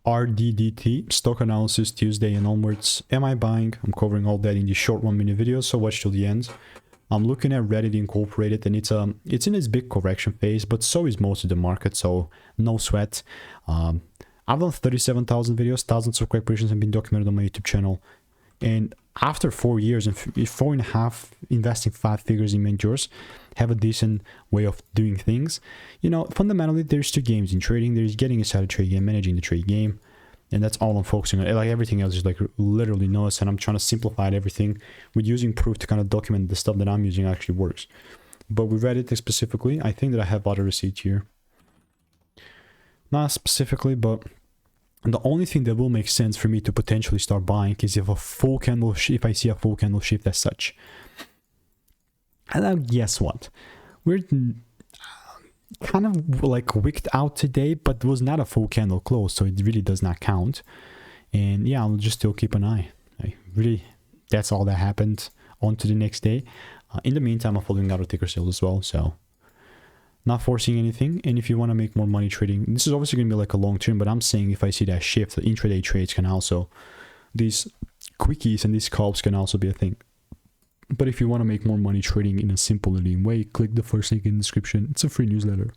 RDDT Stock Analysis Tuesday and onwards. Am I buying? I'm covering all that in the short 1-minute video, so watch till the end. I'm looking at RDDT Incorporated, and it's in its big correction phase, but so is most of the market, so no sweat. I've done 37,000 videos, thousands of corrections have been documented on my YouTube channel, and after 4 years and 4.5 investing 5 figures in mentors, have a decent way of doing things. You know, fundamentally there's 2 games in trading. There's getting inside a trade game, managing the trade game, and that's all I'm focusing on. Like everything else is like literally noise, and I'm trying to simplify everything with using proof to kind of document the stuff that I'm using actually works. But with RDDT specifically, I think that I have other receipts here. Not specifically, but the only thing that will make sense for me to potentially start buying is if I see a full candle shift as such. And now guess what? We're kind of like wicked out today, but it was not a full candle close, so it really does not count. And yeah, I'll just still keep an eye. That's all that happened. On to the next day. In the meantime, I'm following other ticker sales as well, so not forcing anything. And if you want to make more money trading, this is obviously going to be like a long term, but I'm saying if I see that shift, the intraday trades can also, these quickies and these scalps can also be a thing. But if you want to make more money trading in a simple and lean way, click the first link in the description. It's a free newsletter.